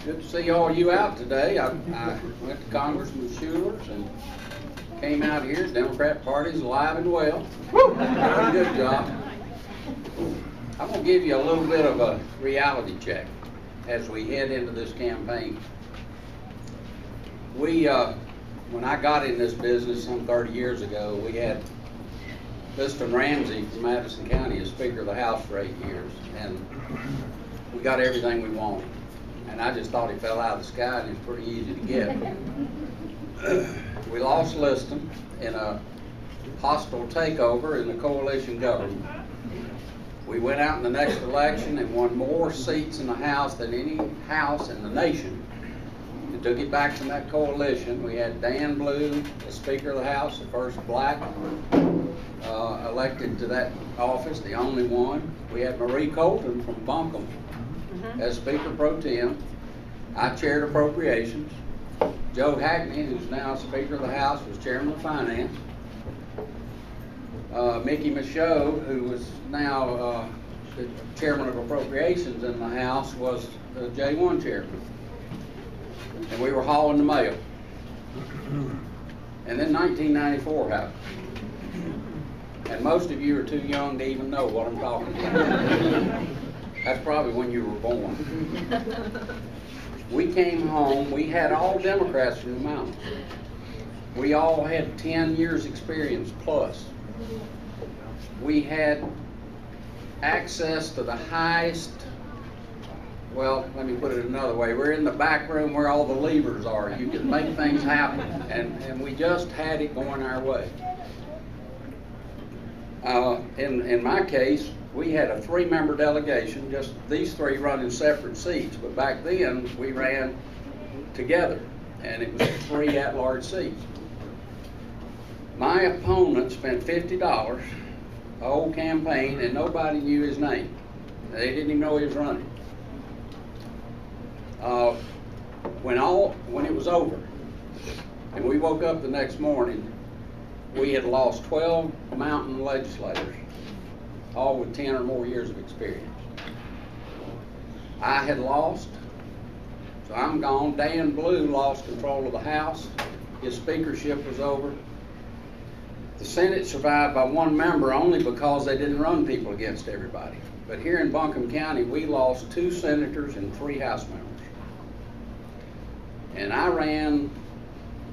Good to see all you out today. I went to Congressman Schuler's and came out here. The Democrat Party's alive and well. Good job. I'm going to give you a little bit of a reality check as we head into this campaign. When I got in this business some 30 years ago, we had Mr. Ramsey from Madison County as Speaker of the House for 8 years, and we got everything we wanted. And I just thought he fell out of the sky, and he was pretty easy to get. We lost Liston in a hostile takeover in the coalition government. We went out in the next election and won more seats in the House than any House in the nation. We took it back from that coalition. We had Dan Blue as Speaker of the House, the first black elected to that office, the only one. We had Marie Colton from Buncombe as Speaker Pro Tem. I chaired Appropriations. Joe Hackney, who's now Speaker of the House, was Chairman of Finance. Mickey Michaud, who is now the Chairman of Appropriations in the House, was the J1 Chairman. And we were hauling the mail. And then 1994 happened. And most of you are too young to even know what I'm talking about. That's probably when you were born. We came home, we had all Democrats from the mountains. We all had 10 years experience plus. We had access to the highest, well, let me put it another way. We're in the back room where all the levers are. You can make things happen, and we just had it going our way. In my case, we had a 3-member delegation, just these 3 running separate seats, but back then we ran together, and it was 3 at-large seats. My opponent spent $50 the whole campaign, and nobody knew his name. They didn't even know he was running. When it was over, and we woke up the next morning, we had lost 12 mountain legislators, all with 10 or more years of experience. I had lost, so I'm gone. Dan Blue lost control of the House. His speakership was over. The Senate survived by 1 member only because they didn't run people against everybody. But here in Buncombe County, we lost 2 senators and 3 House members. And I ran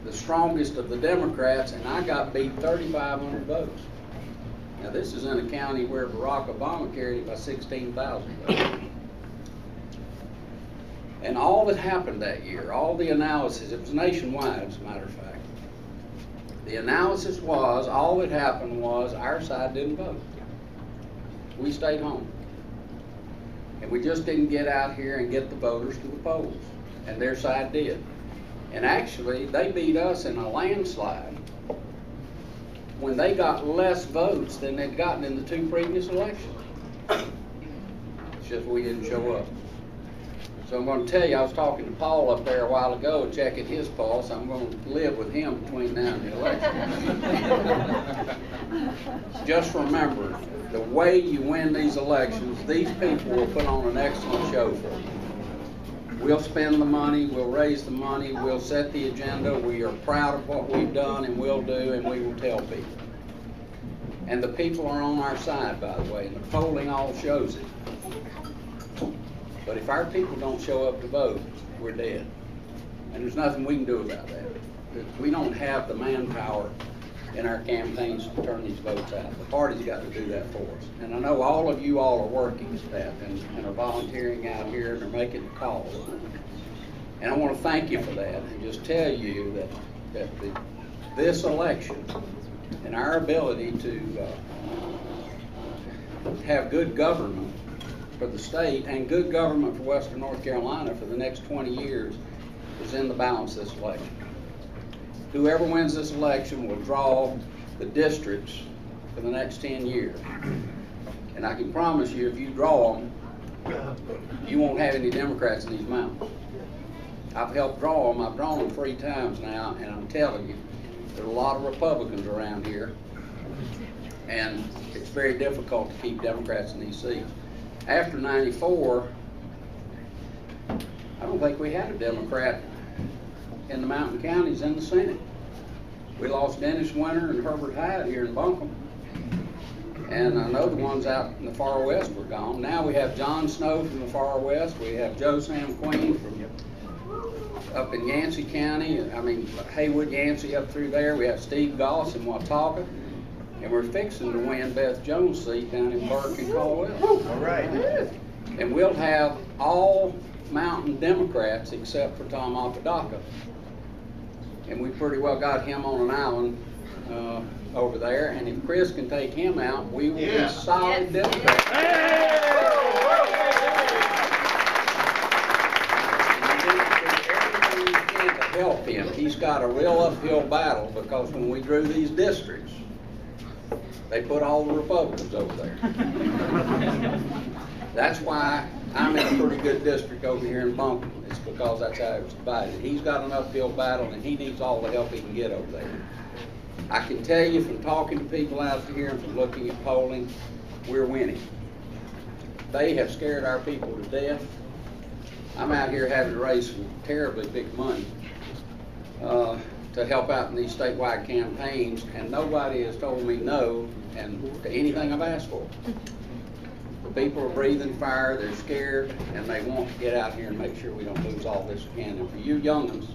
the strongest of the Democrats, and I got beat 3,500 votes. Now this is in a county where Barack Obama carried it by 16,000 votes. And all that happened that year, all the analysis, it was nationwide as a matter of fact. The analysis was, all that happened was our side didn't vote. We stayed home. And we just didn't get out here and get the voters to the polls. And their side did. And actually, they beat us in a landslide when they got less votes than they'd gotten in the 2 previous elections. It's just we didn't show up. So I'm going to tell you, I was talking to Paul up there a while ago, checking his pulse. I'm going to live with him between now and the election. Just remember, the way you win these elections, these people will put on an excellent show for you. We'll spend the money, we'll raise the money, we'll set the agenda. We are proud of what we've done and will do, and we will tell people. And the people are on our side, by the way, and the polling all shows it. But if our people don't show up to vote, we're dead. And there's nothing we can do about that. We don't have the manpower in our campaigns to turn these votes out. The party's got to do that for us. And I know all of you all are working at that and are volunteering out here and are making the calls. And I want to thank you for that and just tell you that this election and our ability to have good government for the state and good government for Western North Carolina for the next 20 years is in the balance of this election. Whoever wins this election will draw the districts for the next 10 years. And I can promise you, if you draw them, you won't have any Democrats in these mountains. I've helped draw them. I've drawn them 3 times now, and I'm telling you, there are a lot of Republicans around here, and it's very difficult to keep Democrats in these seats. After '94, I don't think we had a Democrat in the mountain counties in the Senate. We lost Dennis Winter and Herbert Hyde here in Buncombe. And I know the ones out in the far west were gone. Now we have John Snow from the far west. We have Joe Sam Queen from up in Yancey County. I mean, Haywood, Yancey up through there. We have Steve Goss in Watauga. And we're fixing to win Beth Jones' seat down in Burke and Caldwell. All right. And we'll have all mountain Democrats except for Tom Apodaca. And we pretty well got him on an island over there. And if Chris can take him out, we will be solid Democrats. Everything we can to help him. He's got a real uphill battle because when we drew these districts, they put all the Republicans over there. That's why I'm in a pretty good district over here in Buncombe. It's because that's how it was divided. He's got an uphill battle and he needs all the help he can get over there. I can tell you from talking to people out here and from looking at polling, we're winning. They have scared our people to death. I'm out here having to raise some terribly big money to help out in these statewide campaigns, and nobody has told me no and to anything I've asked for. The people are breathing fire, they're scared, and they want to get out here and make sure we don't lose all this again. And for you young'uns,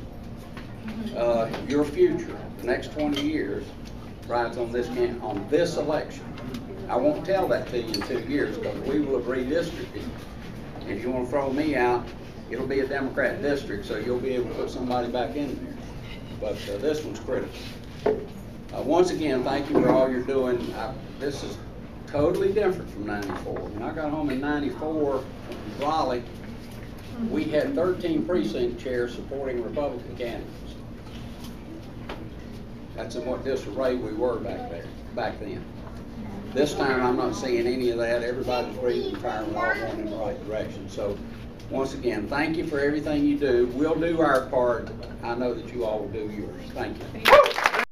your future, the next 20 years, rides on this election. I won't tell that to you in 2 years because we will have redistricted. If you want to throw me out, it'll be a Democrat district, so you'll be able to put somebody back in there. But this one's critical. Once again, thank you for all you're doing. This is totally different from '94. When I got home in '94 from Raleigh, we had 13 precinct chairs supporting Republican candidates. That's in what disarray we were back then. This time I'm not seeing any of that. Everybody's breathing fire and we're all going in the right direction. So once again, thank you for everything you do. We'll do our part. I know that you all will do yours. Thank you.